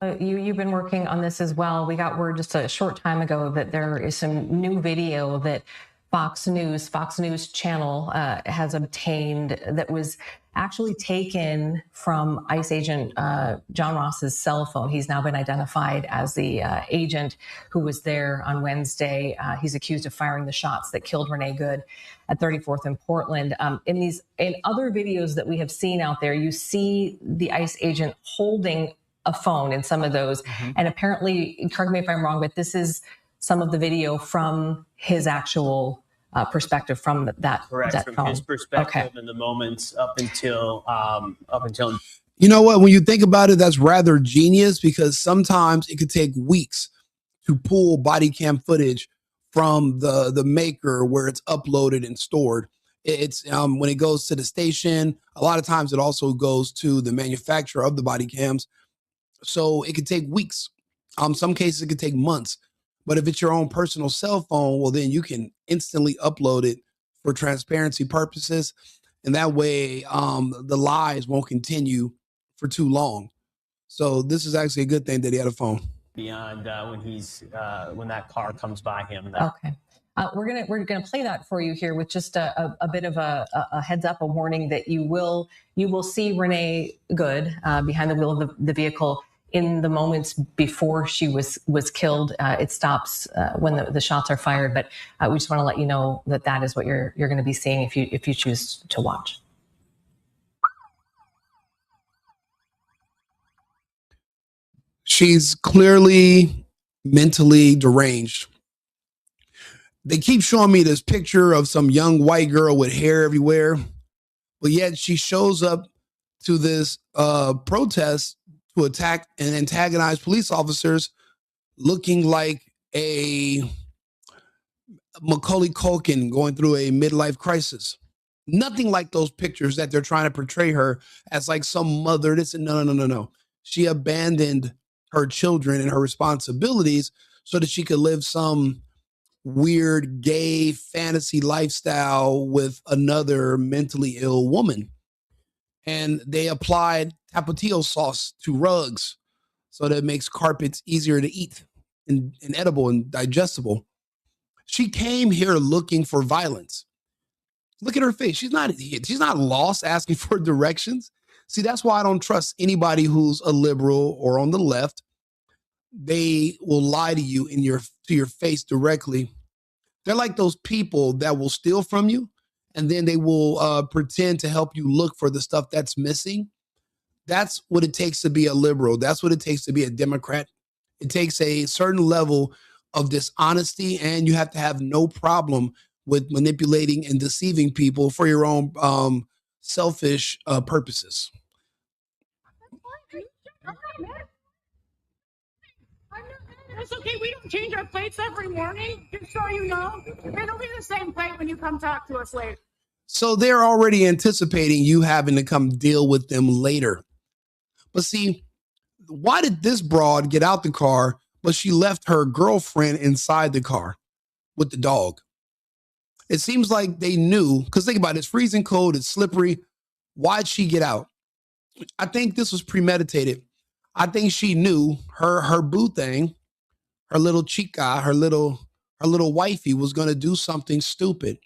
You've been working on this as well. We got word just a short time ago that there is some new video that Fox News channel has obtained that was actually taken from ICE agent John Ross's cell phone. He's now been identified as the agent who was there on Wednesday. He's accused of firing the shots that killed Renee Good at 34th and Portland. In other videos that we have seen out there, you see the ICE agent holding a phone in some of those. And apparently, correct me if I'm wrong, but this is some of the video from his actual perspective from that. Correct. That from phone. His perspective and the moments up until. You know what? When you think about it, that's rather genius, because sometimes it could take weeks to pull body cam footage from the maker where it's uploaded and stored. It's when it goes to the station, a lot of times it also goes to the manufacturer of the body cams. So it could take weeks. Some cases it could take months. But if it's your own personal cell phone, well, then you can instantly upload it for transparency purposes. And that way the lies won't continue for too long. So this is actually a good thing that he had a phone. Beyond when that car comes by him. Okay. We're gonna play that for you here with just a bit of a heads up, a warning that you will see Renee Good behind the wheel of the vehicle in the moments before she was killed. It stops when the shots are fired, but we just want to let you know that is what you're going to be seeing if you choose to watch. She's clearly mentally deranged. They keep showing me this picture of some young white girl with hair everywhere, but yet she shows up to this protest to attack and antagonize police officers looking like a Macaulay Culkin going through a midlife crisis. Nothing like those pictures that they're trying to portray her as like some mother. No. She abandoned her children and her responsibilities so that she could live some weird gay fantasy lifestyle with another mentally ill woman. And they applied tapatio sauce to rugs so that it makes carpets easier to eat and edible and digestible. She came here looking for violence. Look at her face. She's not lost asking for directions. See, that's why I don't trust anybody who's a liberal or on the left. They will lie to you to your face directly. They're like those people that will steal from you, and then they will pretend to help you look for the stuff that's missing. That's what it takes to be a liberal. That's what it takes to be a Democrat. It takes a certain level of dishonesty, and you have to have no problem with manipulating and deceiving people for your own selfish purposes. It's okay. We don't change our plates every morning, just so you know. It'll be the same plate when you come talk to us later. So they're already anticipating you having to come deal with them later. But see, why did this broad get out the car, but she left her girlfriend inside the car with the dog? It seems like they knew, because think about it, it's freezing cold, it's slippery. Why'd she get out? I think this was premeditated. I think she knew her boo thing, her little chica, her little wifey was going to do something stupid.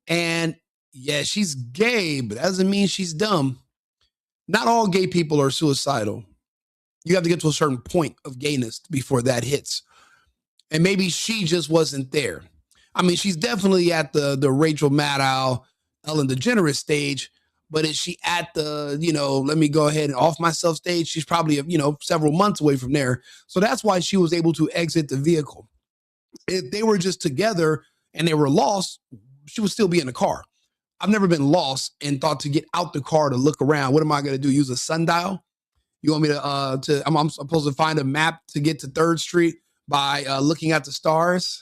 And yeah, she's gay, but that doesn't mean she's dumb. Not all gay people are suicidal. You have to get to a certain point of gayness before that hits. And maybe she just wasn't there. I mean, she's definitely at the Rachel Maddow, Ellen DeGeneres stage, but is she at the, let me go ahead and off myself stage? She's probably, several months away from there. So that's why she was able to exit the vehicle. If they were just together and they were lost, she would still be in the car. I've never been lost and thought to get out the car to look around. What am I going to do? Use a sundial? You want me to I'm supposed to find a map to get to 3rd Street by looking at the stars?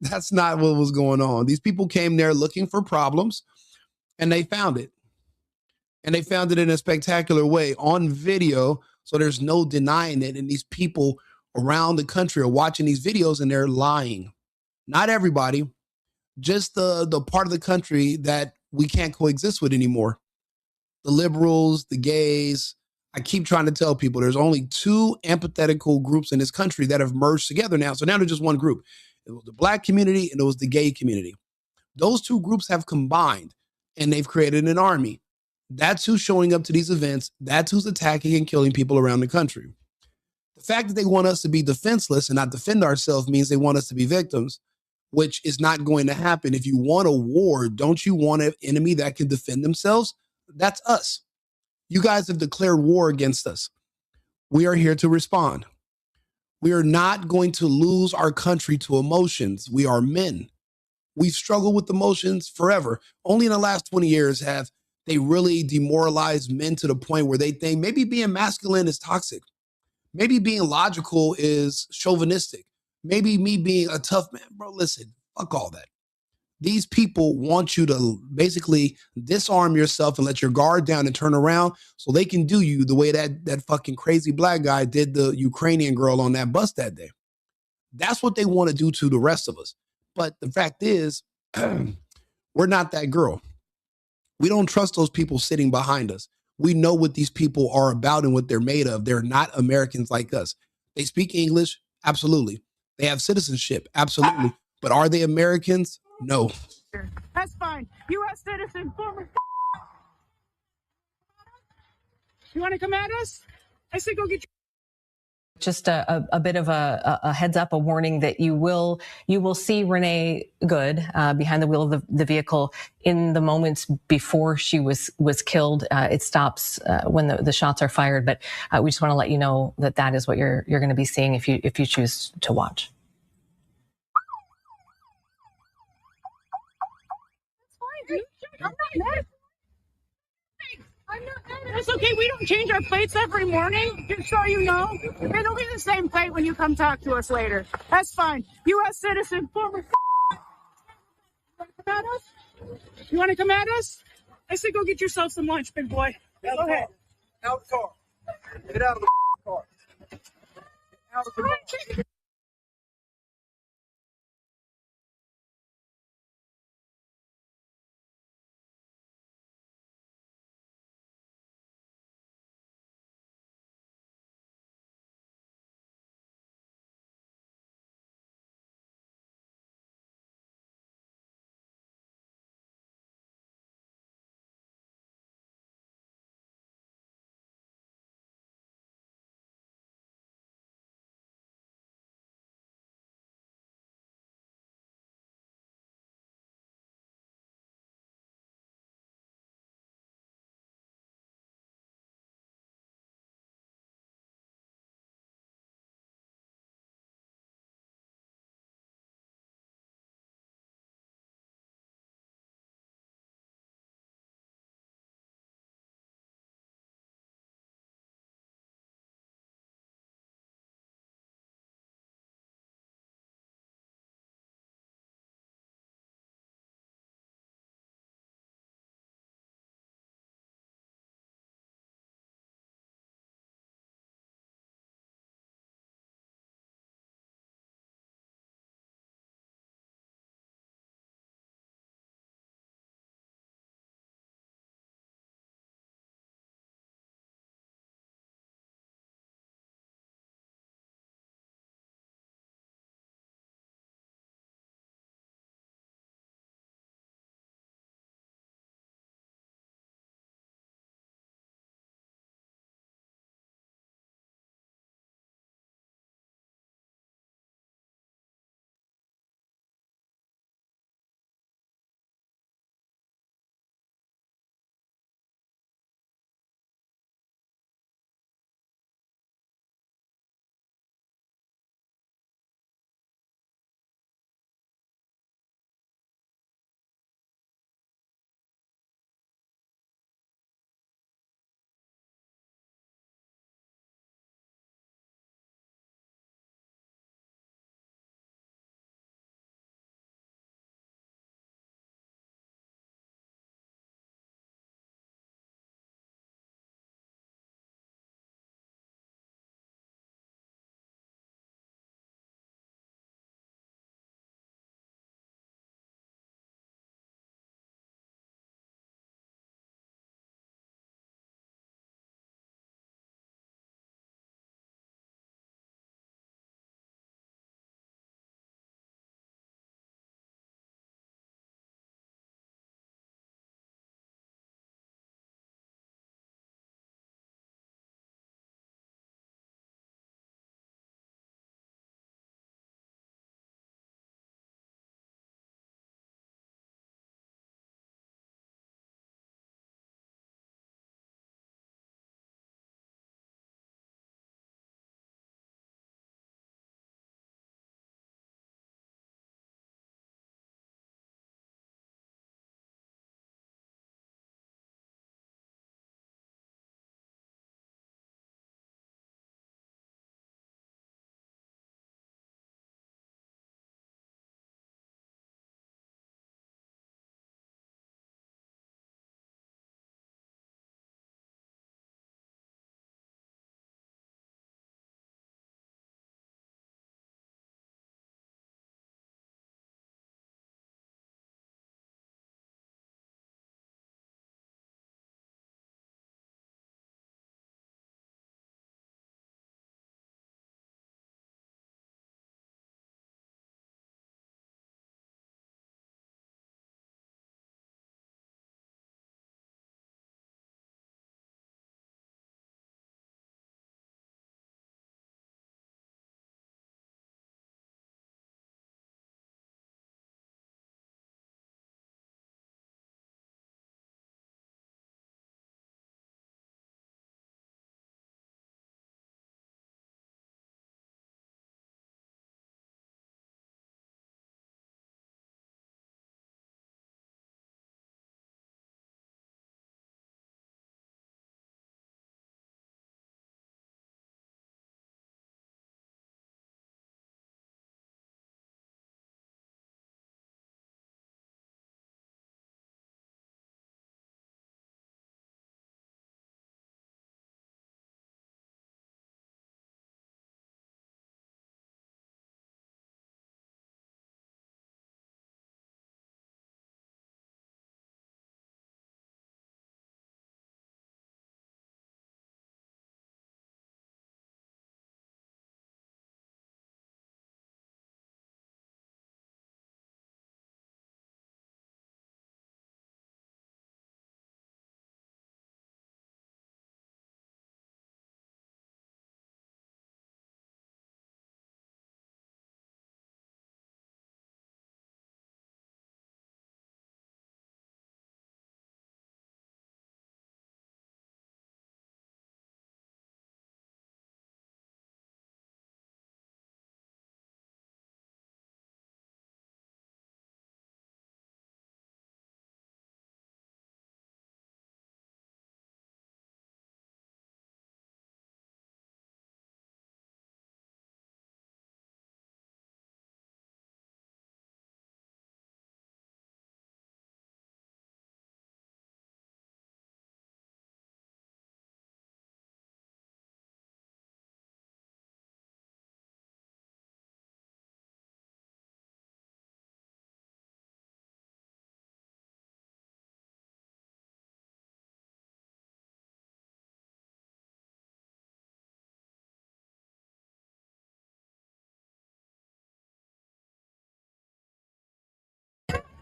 That's not what was going on. These people came there looking for problems, and they found it. And they found it in a spectacular way on video, so there's no denying it. And these people around the country are watching these videos, and they're lying. Not everybody, just the part of the country that we can't coexist with anymore. The liberals, the gays. I keep trying to tell people there's only two empathetical groups in this country that have merged together now. So now there's just one group. It was the black community and it was the gay community. Those two groups have combined and they've created an army. That's who's showing up to these events. That's who's attacking and killing people around the country. The fact that they want us to be defenseless and not defend ourselves means they want us to be victims, which is not going to happen. If you want a war, don't you want an enemy that can defend themselves? That's us. You guys have declared war against us. We are here to respond. We are not going to lose our country to emotions. We are men. We've struggled with emotions forever. Only in the last 20 years have they really demoralized men to the point where they think maybe being masculine is toxic. Maybe being logical is chauvinistic. Maybe me being a tough man. Bro, listen, fuck all that. These people want you to basically disarm yourself and let your guard down and turn around so they can do you the way that fucking crazy black guy did the Ukrainian girl on that bus that day. That's what they want to do to the rest of us. But the fact is, we're not that girl. We don't trust those people sitting behind us. We know what these people are about and what they're made of. They're not Americans like us. They speak English, absolutely. They have citizenship, absolutely. But are they Americans? No. That's fine. U.S. citizen, former. You want to come at us? I say go get your. Just a bit of a heads up, a warning that you will see Renee Good behind the wheel of the vehicle in the moments before she was killed. It stops when the shots are fired, but we just want to let you know that is what you're going to be seeing if you choose to watch. I'm not mad. It's okay. We don't change our plates every morning, just so you know. It'll be the same plate when you come talk to us later. That's fine. U.S. citizen, former. You want to come at us? You want to come at us? I say go get yourself some lunch, big boy. Go ahead. Out of the car. Get out of the car. Out of the car.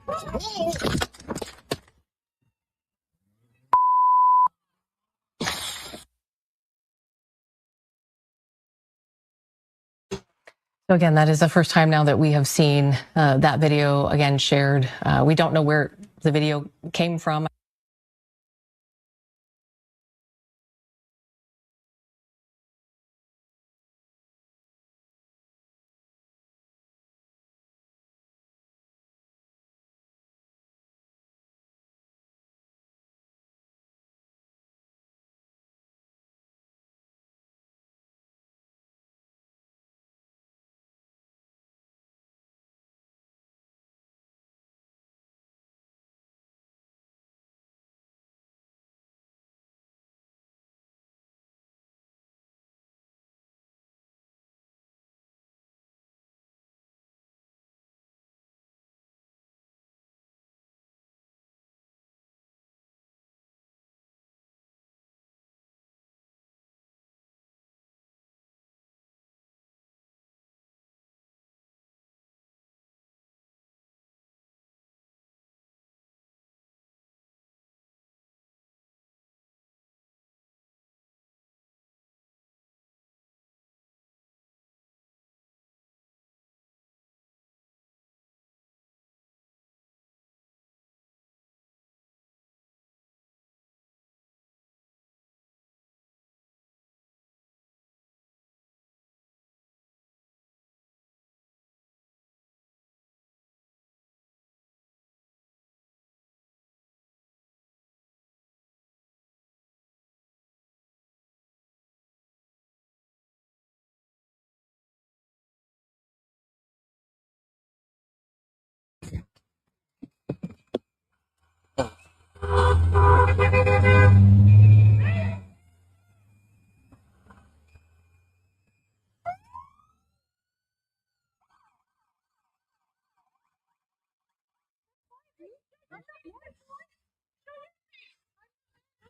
So again, that is the first time now that we have seen that video again shared. We don't know where the video came from.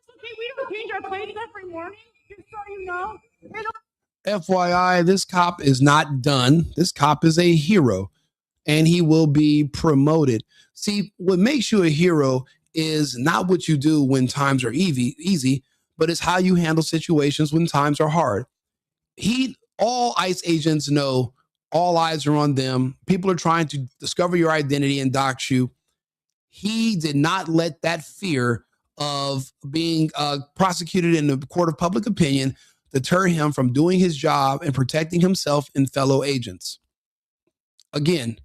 Okay, we don't change our plates every morning, just so you know. FYI, this cop is not done. This cop is a hero and he will be promoted. See, what makes you a hero is not what you do when times are easy, but it's how you handle situations when times are hard. All ICE agents know all eyes are on them. People are trying to discover your identity and dox you. He did not let that fear of being prosecuted in the court of public opinion deter him from doing his job and protecting himself and fellow agents. Again,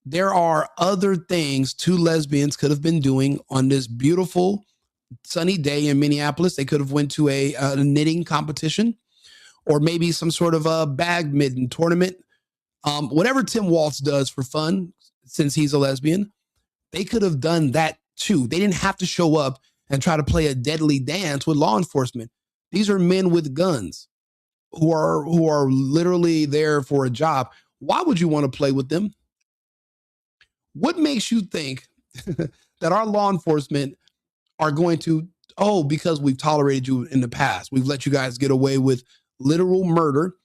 there are other things two lesbians could have been doing on this beautiful sunny day in Minneapolis. They could have went to a knitting competition or maybe some sort of a badminton tournament. Whatever Tim Waltz does for fun, since he's a lesbian, they could have done that too. They didn't have to show up and try to play a deadly dance with law enforcement. These are men with guns who are literally there for a job. Why would you want to play with them? What makes you think that our law enforcement are going to, oh, because we've tolerated you in the past, we've let you guys get away with literal murder?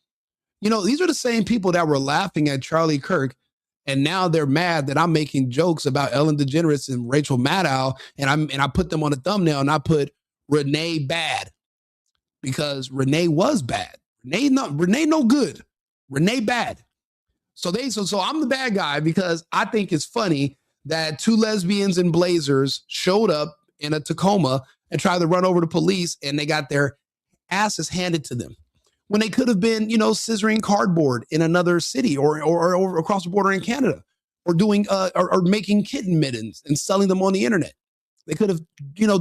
You know, these are the same people that were laughing at Charlie Kirk, and now they're mad that I'm making jokes about Ellen DeGeneres and Rachel Maddow, and I put them on a thumbnail and I put Renee bad because Renee was bad. Renee no good. Renee bad. So I'm the bad guy because I think it's funny that two lesbians in blazers showed up in a Tacoma and tried to run over the police, and they got their asses handed to them when they could have been, scissoring cardboard in another city or across the border in Canada, or doing or making kitten mittens and selling them on the internet. They could have,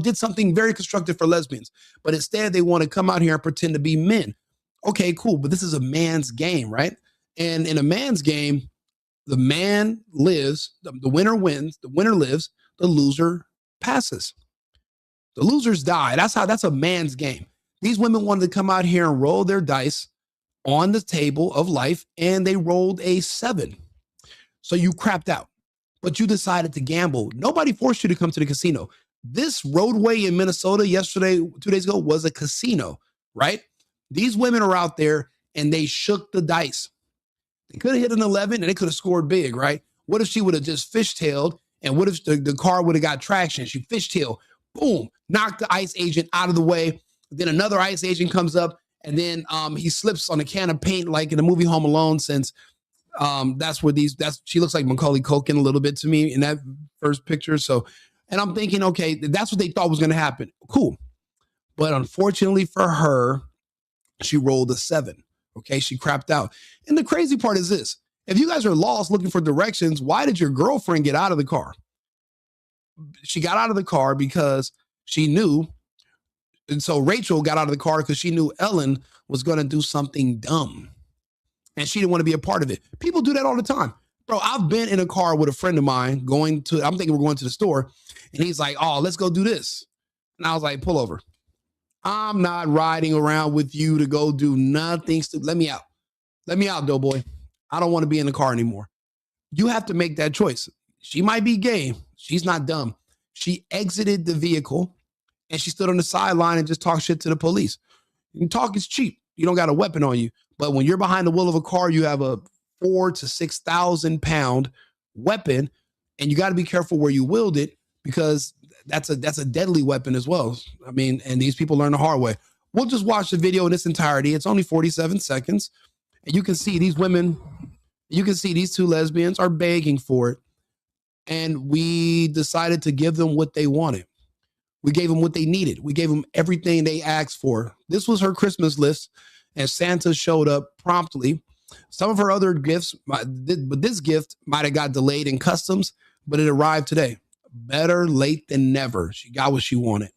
did something very constructive for lesbians, but instead they want to come out here and pretend to be men. Okay, cool, but this is a man's game, right? And in a man's game, the man lives, the winner wins, the winner lives, the loser passes. The losers die. That's a man's game. These women wanted to come out here and roll their dice on the table of life, and they rolled a 7. So you crapped out, but you decided to gamble. Nobody forced you to come to the casino. This roadway in Minnesota yesterday, 2 days ago, was a casino, right? These women are out there and they shook the dice. They could have hit an 11 and they could have scored big, right? What if she would have just fishtailed And what if the car would have got traction? She fishtail, boom, knocked the ICE agent out of the way. Then another ICE agent comes up, and then he slips on a can of paint, like in the movie Home Alone, since she looks like Macaulay Culkin a little bit to me in that first picture. So, and I'm thinking, okay, that's what they thought was going to happen. Cool. But unfortunately for her, she rolled a 7. Okay. She crapped out. And the crazy part is this. If you guys are lost looking for directions, why did your girlfriend get out of the car? She got out of the car because she knew. And so Rachel got out of the car because she knew Ellen was going to do something dumb. And she didn't want to be a part of it. People do that all the time. Bro, I've been in a car with a friend of mine I'm thinking we're going to the store. And he's like, oh, let's go do this. And I was like, pull over. I'm not riding around with you to go do nothing stupid. Let me out. Let me out, doughboy. I don't want to be in the car anymore. You have to make that choice. She might be gay. She's not dumb. She exited the vehicle and she stood on the sideline and just talked shit to the police. And talk is cheap. You don't got a weapon on you. But when you're behind the wheel of a car, you have a 4,000 to 6,000 pound weapon, and you got to be careful where you wield it because that's a deadly weapon as well. I mean, and these people learn the hard way. We'll just watch the video in its entirety. It's only 47 seconds. And you can see these women, you can see these two lesbians are begging for it. And we decided to give them what they wanted. We gave them what they needed. We gave them everything they asked for. This was her Christmas list, and Santa showed up promptly. Some of her other gifts, but this gift might have got delayed in customs, but it arrived today. Better late than never. She got what she wanted.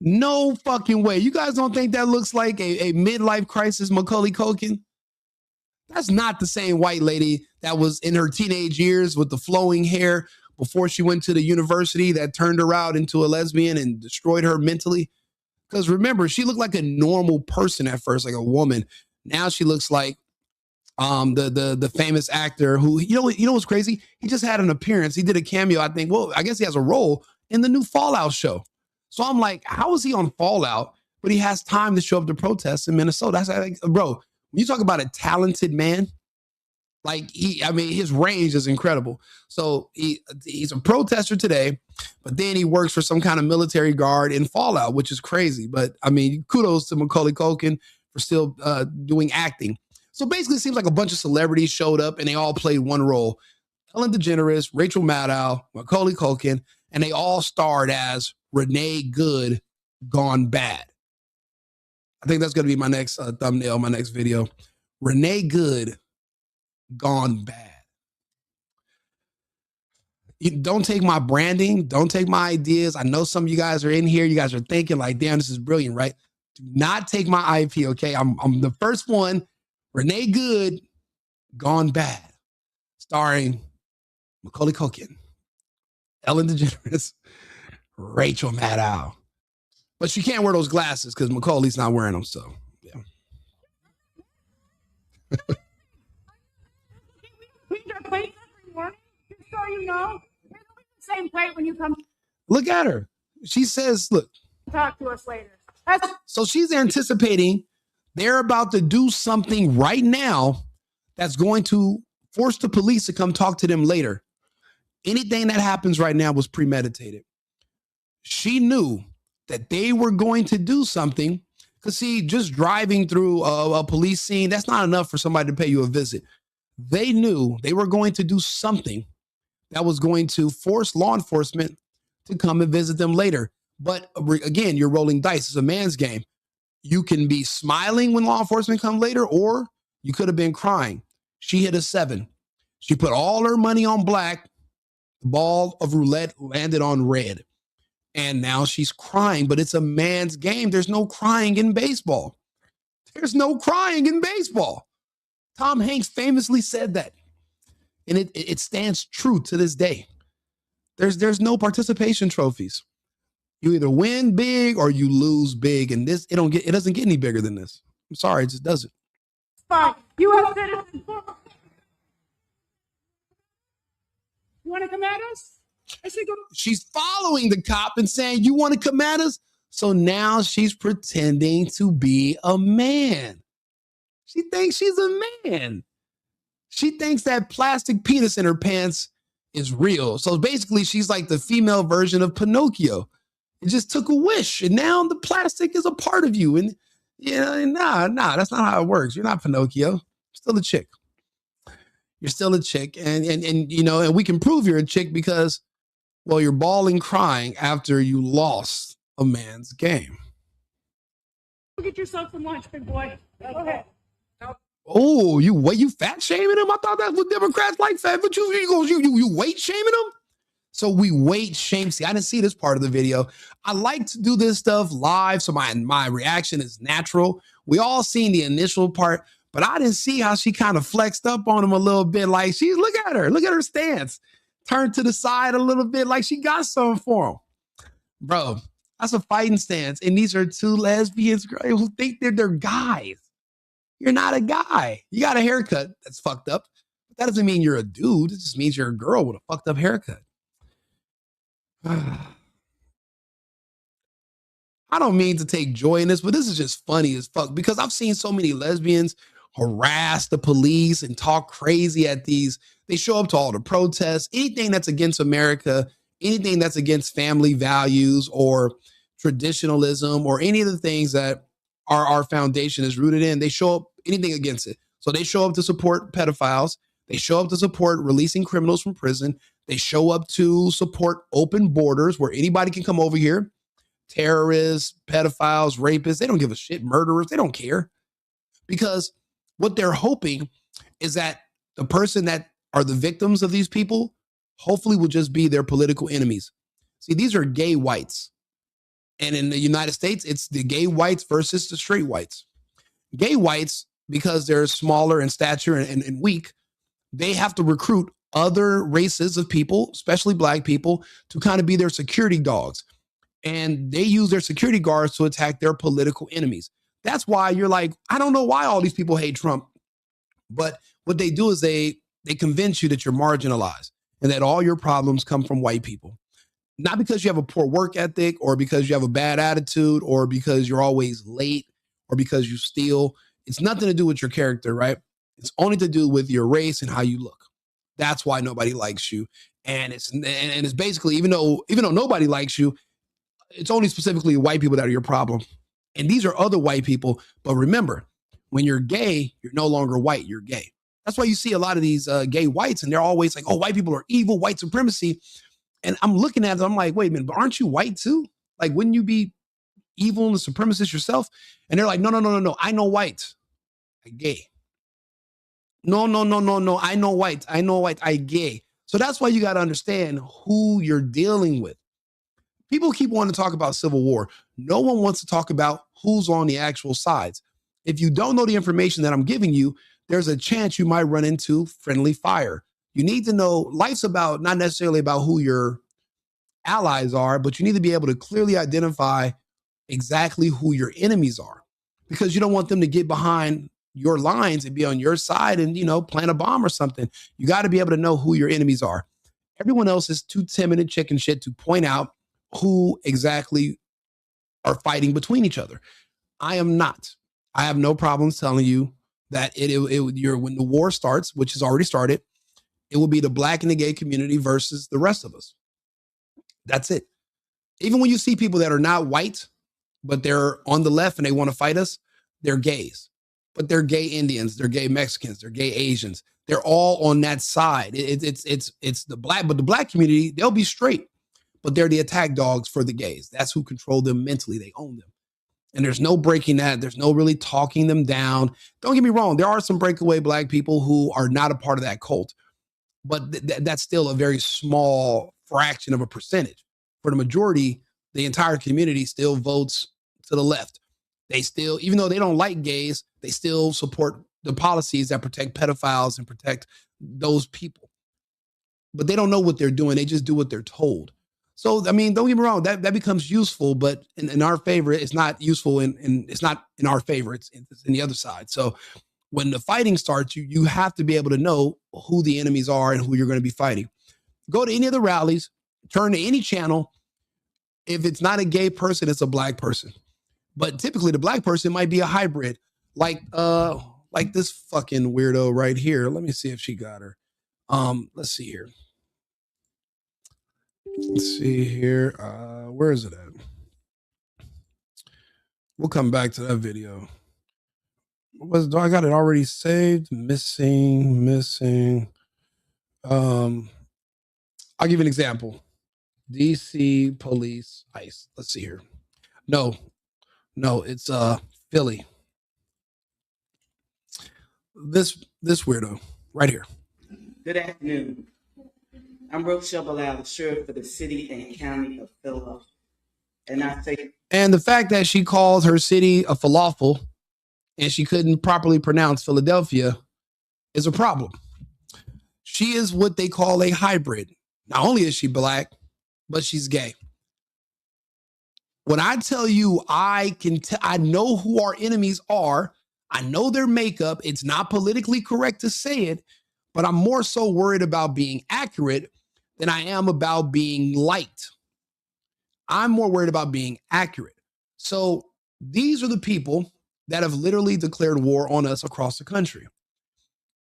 No fucking way. You guys don't think that looks like a midlife crisis Macaulay Culkin? That's not the same white lady that was in her teenage years with the flowing hair before she went to the university that turned her out into a lesbian and destroyed her mentally. Because remember, she looked like a normal person at first, like a woman. Now she looks like the famous actor who, you know what's crazy? He just had an appearance. He did a cameo, I think. Well, I guess he has a role in the new Fallout show. So I'm like, how is he on Fallout, but he has time to show up to protests in Minnesota? That's like, bro, when you talk about a talented man, like his range is incredible. So he's a protester today, but then he works for some kind of military guard in Fallout, which is crazy. But I mean, kudos to Macaulay Culkin for still doing acting. So basically, it seems like a bunch of celebrities showed up and they all played one role. Ellen DeGeneres, Rachel Maddow, Macaulay Culkin, and they all starred as Renee Good gone bad. I think that's going to be my next thumbnail, my next video. Renee Good gone bad. You don't take my branding. Don't take my ideas. I know some of you guys are in here. You guys are thinking like, damn, this is brilliant, right? Do not take my IP, okay? I'm the first one. Renee Good gone bad. Starring Macaulay Culkin, Ellen DeGeneres, Rachel Maddow. But she can't wear those glasses because Macaulay's not wearing them, so yeah. Clean your plate every morning, just so you know. It'll be the same plate when you come Look at her. She says, look. talk to us later. So she's anticipating they're about to do something right now that's going to force the police to come talk to them later. Anything that happens right now was premeditated. She knew that they were going to do something. Because see, just driving through a police scene, that's not enough for somebody to pay you a visit. They knew they were going to do something that was going to force law enforcement to come and visit them later. But again, you're rolling dice. It's a man's game. You can be smiling when law enforcement come later, or you could have been crying. She hit a 7. She put all her money on black. The ball of roulette landed on red. And now she's crying, but it's a man's game. There's no crying in baseball. There's no crying in baseball. Tom Hanks famously said that. And it stands true to this day. There's no participation trophies. You either win big or you lose big. And it doesn't get any bigger than this. I'm sorry, it just doesn't. Fine. U.S. citizen. You want to come at us? I said, go. She's following the cop and saying, you want to come at us? So now she's pretending to be a man. She thinks she's a man. She thinks that plastic penis in her pants is real. So basically, she's like the female version of Pinocchio. It just took a wish, and now the plastic is a part of you. And nah, that's not how it works. You're not Pinocchio. You're still a chick. You're still a chick, and we can prove you're a chick because, well, you're bawling, crying after you lost a man's game. Go get yourself some lunch, big boy. Go ahead. Oh, you fat shaming him? I thought that's what Democrats like fat, but you weight shaming him? So we weight shame. See, I didn't see this part of the video. I like to do this stuff live, so my reaction is natural. We all seen the initial part, but I didn't see how she kind of flexed up on him a little bit. Like look at her stance. Turned to the side a little bit like she got something for him. Bro, that's a fighting stance. And these are two lesbians who think they're guys. You're not a guy. You got a haircut that's fucked up. But that doesn't mean you're a dude. It just means you're a girl with a fucked up haircut. I don't mean to take joy in this, but this is just funny as fuck because I've seen so many lesbians harass the police and talk crazy at these. They show up to all the protests, anything that's against America, anything that's against family values or traditionalism or any of the things that our foundation is rooted in. They show up anything against it. So they show up to support pedophiles. They show up to support releasing criminals from prison. They show up to support open borders where anybody can come over here. Terrorists, pedophiles, rapists, they don't give a shit. Murderers, they don't care. Because what they're hoping is that the person that are the victims of these people hopefully will just be their political enemies. See, these are gay whites. And in the United States, it's the gay whites versus the straight whites. Gay whites, because they're smaller in stature and weak, they have to recruit other races of people, especially black people, to kind of be their security dogs. And they use their security guards to attack their political enemies. That's why you're like, I don't know why all these people hate Trump. But what they do is they convince you that you're marginalized and that all your problems come from white people. Not because you have a poor work ethic or because you have a bad attitude or because you're always late or because you steal. It's nothing to do with your character, right? It's only to do with your race and how you look. That's why nobody likes you. And it's basically, even though nobody likes you, it's only specifically white people that are your problem. And these are other white people. But remember, when you're gay, you're no longer white, you're gay. That's why you see a lot of these gay whites and they're always like, oh, white people are evil, white supremacy. And I'm looking at them, I'm like, wait a minute, but aren't you white too? Like, wouldn't you be evil and a supremacist yourself? And they're like, no, I know white. I gay. No, I know white. I gay. So that's why you got to understand who you're dealing with. People keep wanting to talk about civil war. No one wants to talk about who's on the actual sides. If you don't know the information that I'm giving you, there's a chance you might run into friendly fire. You need to know life's about not necessarily about who your allies are, but you need to be able to clearly identify exactly who your enemies are because you don't want them to get behind your lines and be on your side and, plant a bomb or something. You got to be able to know who your enemies are. Everyone else is too timid and chicken shit to point out who exactly are fighting between each other. I am not. I have no problems telling you that when the war starts, which has already started, it will be the black and the gay community versus the rest of us. That's it. Even when you see people that are not white, but they're on the left and they want to fight us, they're gays. But they're gay Indians, they're gay Mexicans, they're gay Asians. They're all on that side. It's the black, but the black community, they'll be straight, but they're the attack dogs for the gays. That's who control them mentally. They own them. And there's no breaking that. There's no really talking them down. Don't get me wrong. There are some breakaway black people who are not a part of that cult. But that's still a very small fraction of a percentage. For the majority, the entire community still votes to the left. They still, even though they don't like gays, they still support the policies that protect pedophiles and protect those people. But they don't know what they're doing. They just do what they're told. So, I mean, don't get me wrong, that becomes useful, but in our favor, it's not useful and it's not in our favor. It's in the other side. So when the fighting starts, you have to be able to know who the enemies are and who you're going to be fighting. Go to any of the rallies, turn to any channel. If it's not a gay person, it's a black person. But typically the black person might be a hybrid. Like this fucking weirdo right here. Let me see if she got her. Let's see here. Let's see here. Where is it at? We'll come back to that video. Do I got it already saved? Missing. I'll give you an example. DC police ICE. Let's see here. No, it's Philly. This weirdo right here. Good afternoon. I'm Rachel Maddow, sheriff for the city and county of Philadelphia. And the fact that she calls her city a falafel and she couldn't properly pronounce Philadelphia is a problem. She is what they call a hybrid. Not only is she black, but she's gay. When I tell you I know who our enemies are, I know their makeup, it's not politically correct to say it, but I'm more so worried about being accurate than I am about being liked. I'm more worried about being accurate. So these are the people that have literally declared war on us across the country.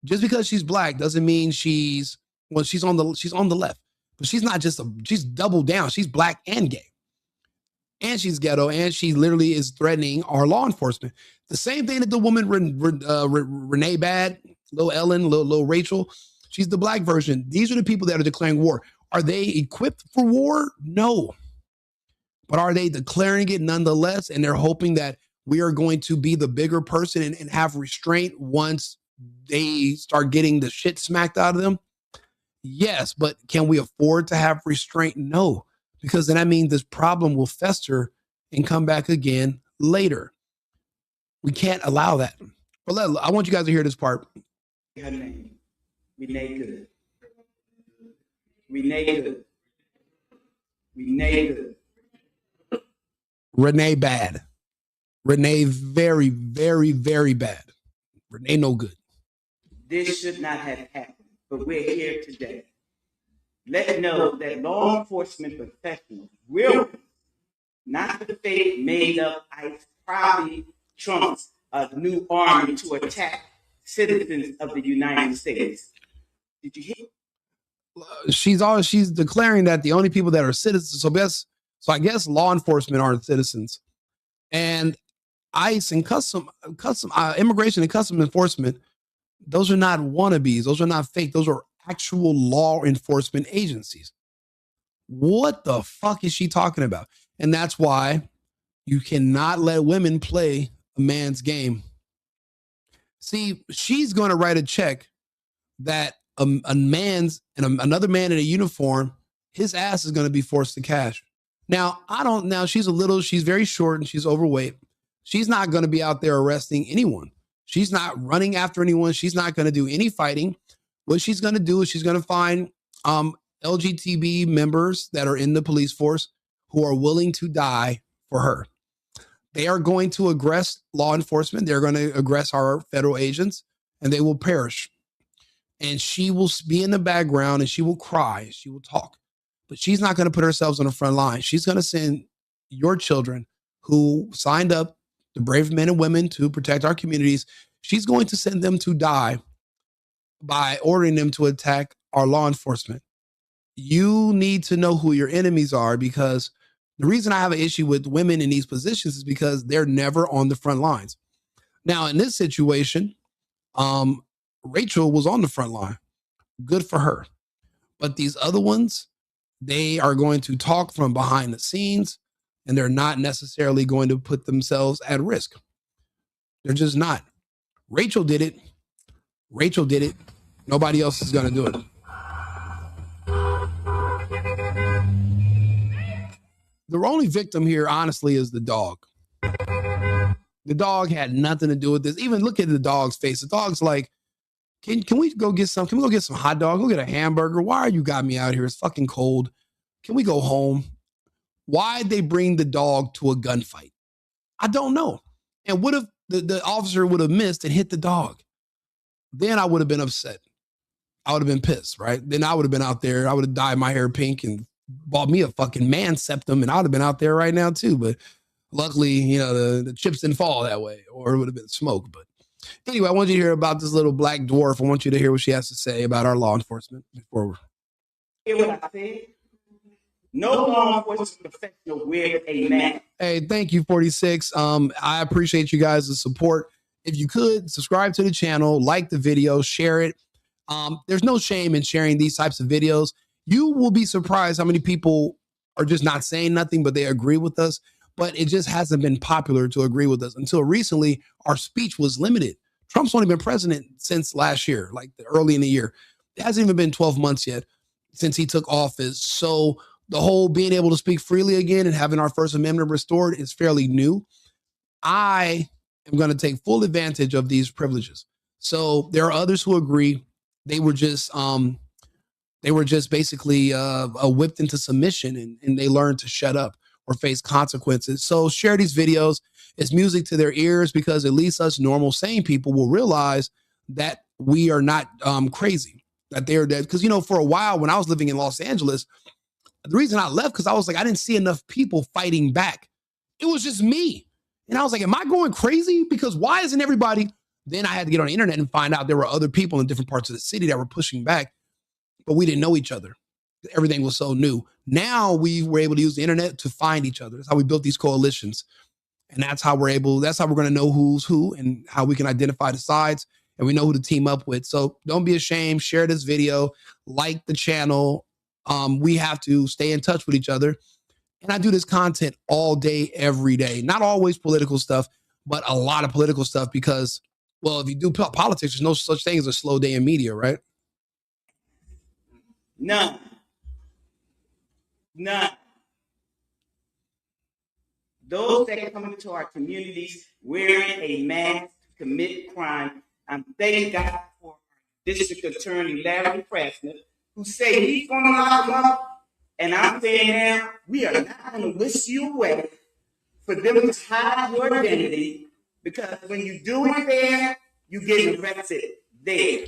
Just because she's black doesn't mean she's on the left. But she's not she's doubled down. She's black and gay. And she's ghetto, and she literally is threatening our law enforcement. The same thing that the woman Renee Bad, Lil Ellen, Lil Rachel, she's the black version. These are the people that are declaring war. Are they equipped for war? No. But are they declaring it nonetheless? And they're hoping that we are going to be the bigger person and have restraint once they start getting the shit smacked out of them? Yes, but can we afford to have restraint? No, because then that means this problem will fester and come back again later. We can't allow that. Well, I want you guys to hear this part. Her name, Renee Good. Renee Good. Renee Good. Renee Bad. Renee very, very, very bad. Renee no good. This should not have happened, but we're here today. Let know that law enforcement professionals will, not the fake made up ICE, probably trumps a new army to attack citizens of the United States. Did you hear? She's declaring that the only people that are citizens, so I guess law enforcement aren't citizens, and ICE and immigration and customs enforcement, those are not wannabes. Those are not fake. Those are actual law enforcement agencies. What the fuck is she talking about? And that's why you cannot let women play a man's game. See, she's going to write a check that another man in a uniform, his ass is going to be forced to cash. Now, she's very short and she's overweight. She's not going to be out there arresting anyone. She's not running after anyone. She's not going to do any fighting. What she's going to do is she's going to find LGBT members that are in the police force who are willing to die for her. They are going to aggress law enforcement. They're going to aggress our federal agents, and they will perish. And she will be in the background, and she will cry. She will talk. But she's not going to put herself on the front line. She's going to send your children who signed up, the brave men and women to protect our communities. She's going to send them to die by ordering them to attack our law enforcement. You need to know who your enemies are, because the reason I have an issue with women in these positions is because they're never on the front lines. Now, in this situation, Rachel was on the front line. Good for her. But these other ones, they are going to talk from behind the scenes, and they're not necessarily going to put themselves at risk. They're just not. Rachel did it. Nobody else is going to do it. The only victim here, honestly, is the dog. The dog had nothing to do with this. Even look at the dog's face. The dog's like, can we go get some? Can we go get some hot dog? Go get a hamburger. Why are you got me out here? It's fucking cold. Can we go home? Why'd they bring the dog to a gunfight? I don't know. And what if the officer would have missed and hit the dog? Then I would have been upset. I would have been pissed, right? Then I would have been out there. I would have dyed my hair pink and bought me a fucking man septum, and I would have been out there right now too. But luckily, you know, the chips didn't fall that way, or it would have been smoke. But anyway, I want you to hear about this little black dwarf. I want you to hear what she has to say about our law enforcement before we're... Hear what I said? No law enforcement professional wears a mask. Hey, thank you, 46. I appreciate you guys' support. If you could subscribe to the channel, like the video, share it. There's no shame in sharing these types of videos. You will be surprised how many people are just not saying nothing, but they agree with us. But it just hasn't been popular to agree with us. Until recently, our speech was limited. Trump's only been president since last year, like early in the year. It hasn't even been 12 months yet since he took office. So the whole being able to speak freely again and having our First Amendment restored is fairly new. I am going to take full advantage of these privileges. So there are others who agree. They were just basically whipped into submission, and they learned to shut up or face consequences. So share these videos. It's music to their ears, because at least us normal, sane people will realize that we are not crazy, that they're dead. Because, you know, for a while when I was living in Los Angeles, the reason I left, because I was like, I didn't see enough people fighting back. It was just me. And I was like, am I going crazy? Because why isn't everybody? Then I had to get on the internet and find out there were other people in different parts of the city that were pushing back, but we didn't know each other. Everything was so new. Now we were able to use the internet to find each other. That's how we built these coalitions. And that's how we're going to know who's who and how we can identify the sides, and we know who to team up with. So don't be ashamed. Share this video, like the channel. We have to stay in touch with each other. And I do this content all day, every day. Not always political stuff, but a lot of political stuff, because, well, if you do politics, there's no such thing as a slow day in media, right? None. Those that come into our communities wearing a mask to commit crime, I'm thanking God for District Attorney Larry Krasner, who said he's going to lock them up. And I'm saying now, we are not going to wish you away for them to hide your identity, because when you do it there, you get arrested there.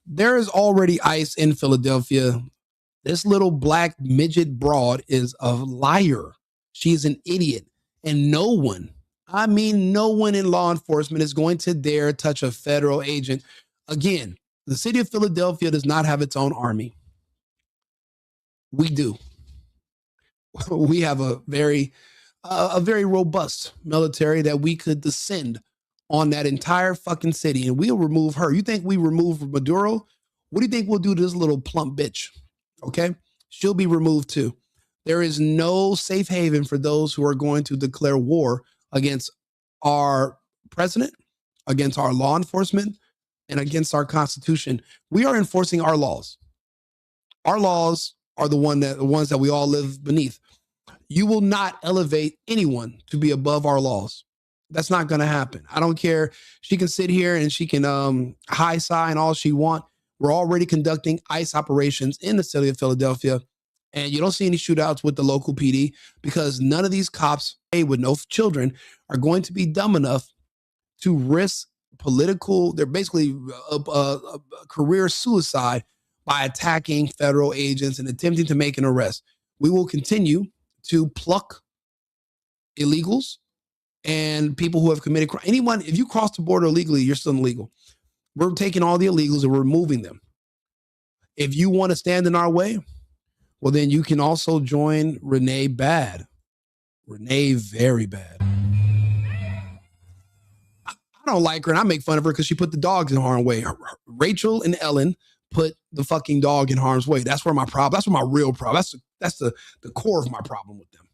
There is already ICE in Philadelphia. This little black midget broad is a liar. She's an idiot. And no one, I mean, no one in law enforcement is going to dare touch a federal agent. Again, the city of Philadelphia does not have its own army. We do. We have a very robust military that we could descend on that entire fucking city, and we'll remove her. You think we remove Maduro? What do you think we'll do to this little plump bitch? Okay? She'll be removed too. There is no safe haven for those who are going to declare war against our president, against our law enforcement, and against our Constitution. We are enforcing our laws. Our laws are the ones that we all live beneath. You will not elevate anyone to be above our laws. That's not going to happen. I don't care. She can sit here and she can high sign all she want. We're already conducting ICE operations in the city of Philadelphia, and you don't see any shootouts with the local PD, because none of these cops with no children are going to be dumb enough to risk they're basically a career suicide by attacking federal agents and attempting to make an arrest. We will continue to pluck illegals and people who have committed crime. Anyone, if you cross the border illegally, you're still illegal. We're taking all the illegals and we're removing them. If you want to stand in our way, well, then you can also join Renee Bad. Renee Very Bad. I don't like her, and I make fun of her because she put the dogs in harm's way. Rachel and Ellen put the fucking dog in harm's way. That's where my problem. That's where my real problem. That's the core of my problem with them.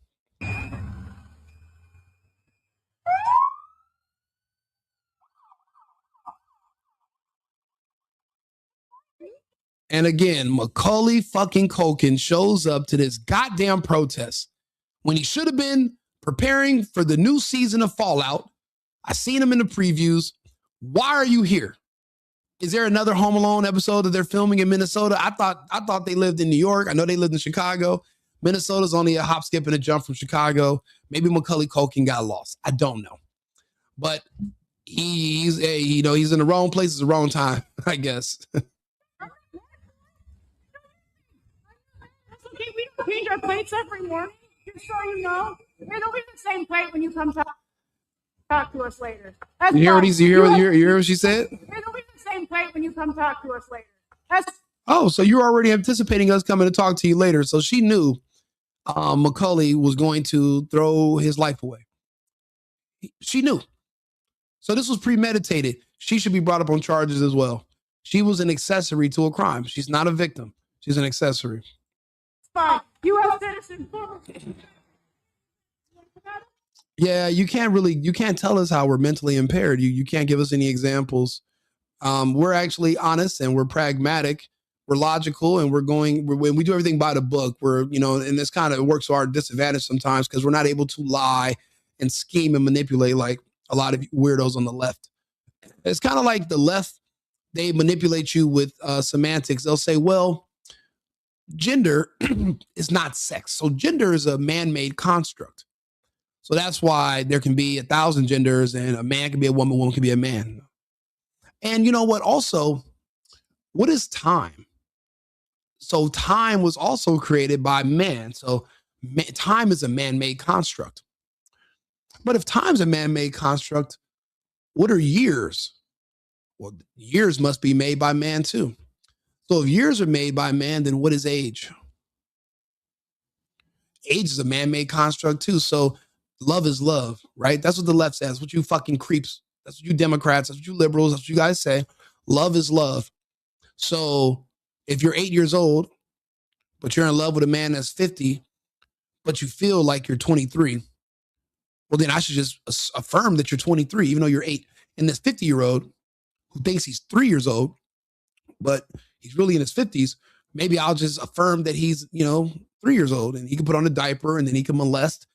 And again, Macaulay fucking Culkin shows up to this goddamn protest when he should have been preparing for the new season of Fallout. I seen him in the previews. Why are you here? Is there another Home Alone episode that they're filming in Minnesota? I thought they lived in New York. I know they lived in Chicago. Minnesota's only a hop, skip, and a jump from Chicago. Maybe Macaulay Culkin got lost. I don't know. But he's in the wrong place at the wrong time, I guess. Change our plates every morning, just so you know. It'll be the same plate when you come talk to us later. That's You hear what fine. he's, you hear what she said? It'll be the same plate when you come talk to us later. Oh, so you're already anticipating us coming to talk to you later. So she knew Macaulay was going to throw his life away. She knew. So this was premeditated. She should be brought up on charges as well. She was an accessory to a crime. She's not a victim. She's an accessory. Fine. U.S. citizen. Yeah, you can't tell us how we're mentally impaired. You can't give us any examples. We're actually honest and we're pragmatic. We're logical and when we do everything by the book, and this kind of works to our disadvantage sometimes because we're not able to lie and scheme and manipulate like a lot of weirdos on the left. It's kind of like the left, they manipulate you with semantics. They'll say, well, gender is not sex. So gender is a man-made construct. So that's why there can be 1,000 genders and a man can be a woman can be a man. And you know what? Also, what is time? So time was also created by man. So time is a man-made construct. But if time's a man-made construct, what are years? Well, years must be made by man too. So if years are made by man, then what is age? Age is a man-made construct too. So love is love, right? That's what the left says. What you fucking creeps. That's what you Democrats, that's what you liberals, that's what you guys say. Love is love. So if you're 8 years old, but you're in love with a man that's 50, but you feel like you're 23, well, then I should just affirm that you're 23, even though you're 8. And this 50-year-old who thinks he's 3 years old, but he's really in his 50s, maybe I'll just affirm that he's, 3 years old and he can put on a diaper and then he can molest.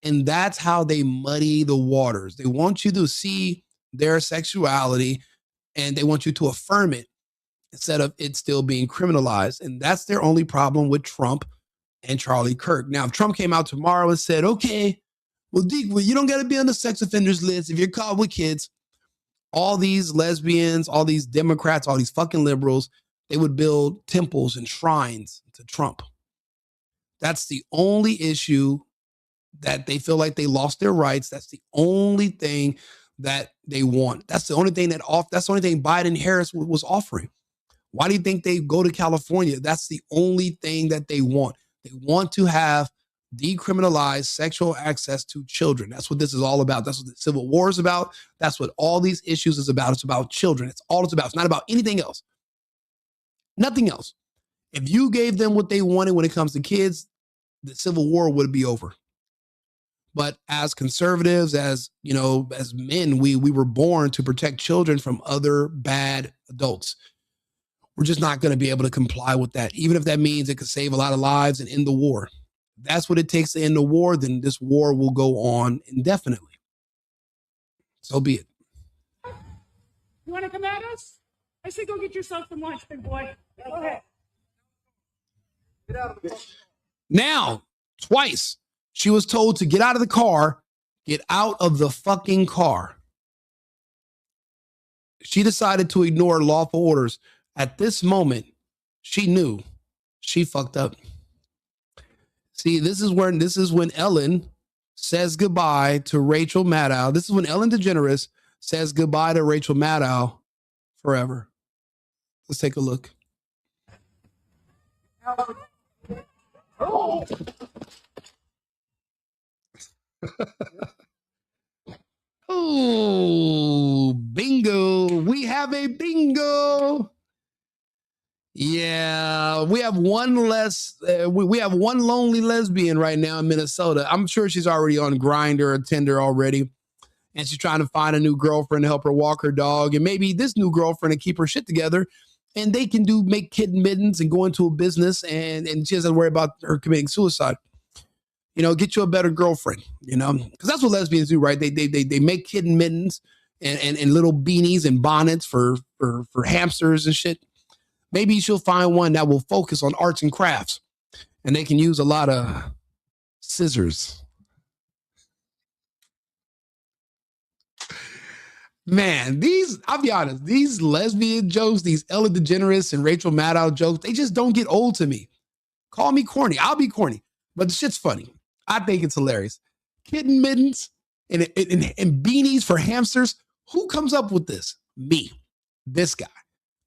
And that's how they muddy the waters. They want you to see their sexuality and they want you to affirm it instead of it still being criminalized. And that's their only problem with Trump and Charlie Kirk. Now, if Trump came out tomorrow and said, okay, well, you don't got to be on the sex offenders list if you're caught with kids, all these lesbians, all these Democrats, all these fucking liberals, they would build temples and shrines to Trump. That's the only issue that they feel like they lost their rights. That's the only thing that they want. That's the only thing that's the only thing Biden Harris was offering. Why do you think they go to California? That's the only thing that they want. They want to have decriminalized sexual access to children. That's what this is all about. That's what the Civil War is about. That's what all these issues is about. It's about children. It's all it's about. It's not about anything else. Nothing else. If you gave them what they wanted when it comes to kids, the Civil War would be over. But as conservatives, as men, we were born to protect children from other bad adults. We're just not going to be able to comply with that, even if that means it could save a lot of lives and end the war. If that's what it takes to end the war, then this war will go on indefinitely. So be it. You want to come at us? I say go get yourself some lunch, big boy. Go ahead. Get out of the car. Now, twice. She was told to get out of the car, get out of the fucking car. She decided to ignore lawful orders. At this moment, she knew she fucked up. See, this is when Ellen says goodbye to Rachel Maddow. This is when Ellen DeGeneres says goodbye to Rachel Maddow forever. Let's take a look. Oh. Oh, bingo. We have a bingo. Yeah, we have one less. We have one lonely lesbian right now in Minnesota. I'm sure she's already on Grindr or Tinder already. And she's trying to find a new girlfriend to help her walk her dog. And maybe this new girlfriend to keep her shit together. And they can make kitten mittens and go into a business. And she doesn't worry about her committing suicide. Get you a better girlfriend, because that's what lesbians do, right? They make kitten mittens and little beanies and bonnets for hamsters and shit. Maybe she'll find one that will focus on arts and crafts and they can use a lot of scissors. Man, I'll be honest, these lesbian jokes, these Ellen DeGeneres and Rachel Maddow jokes, they just don't get old to me. Call me corny. I'll be corny. But the shit's funny. I think it's hilarious. Kitten mittens and beanies for hamsters. Who comes up with this? Me. This guy.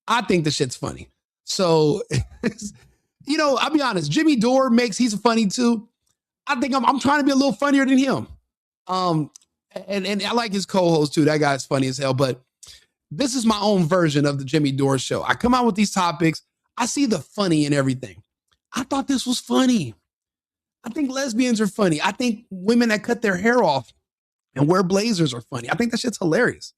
I think the shit's funny. So, you know, I'll be honest. Jimmy Dore he's funny too. I think I'm trying to be a little funnier than him. And I like his co-host too. That guy's funny as hell. But this is my own version of the Jimmy Dore show. I come out with these topics. I see the funny in everything. I thought this was funny. I think lesbians are funny. I think women that cut their hair off and wear blazers are funny. I think that shit's hilarious.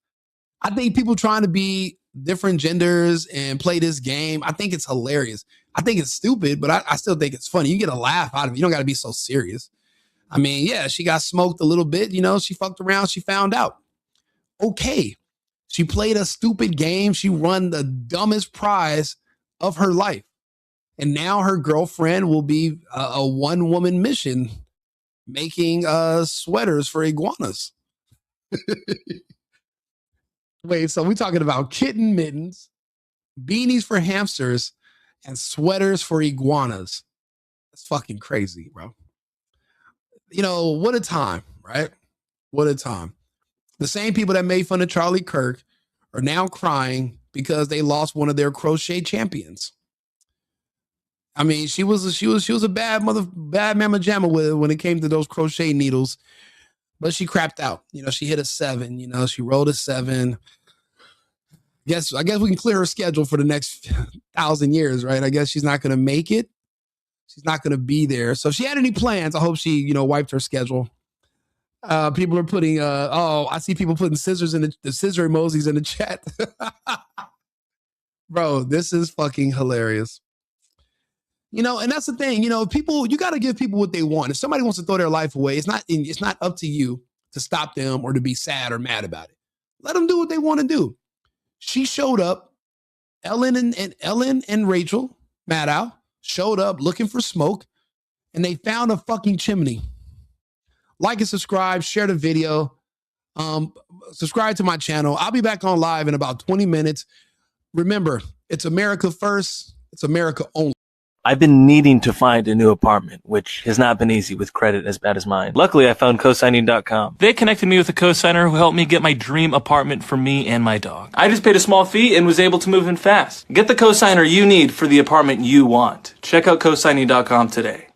I think people trying to be different genders and play this game, I think it's hilarious. I think it's stupid, but I still think it's funny. You get a laugh out of it. You don't got to be so serious. I mean, yeah, she got smoked a little bit. You know, she fucked around. She found out. Okay. She played a stupid game. She won the dumbest prize of her life. And now her girlfriend will be a one-woman mission making sweaters for iguanas. Wait, so we're talking about kitten mittens, beanies for hamsters, and sweaters for iguanas. That's fucking crazy, bro. You know, what a time, right? What a time. The same people that made fun of Charlie Kirk are now crying because they lost one of their crochet champions. I mean, she was a bad mama jamma when it came to those crochet needles, but she crapped out. You know, she hit a 7. You know, she rolled a 7. I guess we can clear her schedule for the next 1,000 years, right? I guess she's not going to make it. She's not going to be there. So if she had any plans, I hope she, you know, wiped her schedule. People are putting, I see people putting scissors in the scissor emojis in the chat. Bro, this is fucking hilarious. You know, and that's the thing, you know, people, you got to give people what they want. If somebody wants to throw their life away, it's not up to you to stop them or to be sad or mad about it. Let them do what they want to do. She showed up. Ellen and Rachel Maddow showed up looking for smoke, and they found a fucking chimney. Like and subscribe, share the video, subscribe to my channel. I'll be back on live in about 20 minutes. Remember, it's America first. It's America only. I've been needing to find a new apartment, which has not been easy with credit as bad as mine. Luckily, I found cosigning.com. They connected me with a cosigner who helped me get my dream apartment for me and my dog. I just paid a small fee and was able to move in fast. Get the cosigner you need for the apartment you want. Check out cosigning.com today.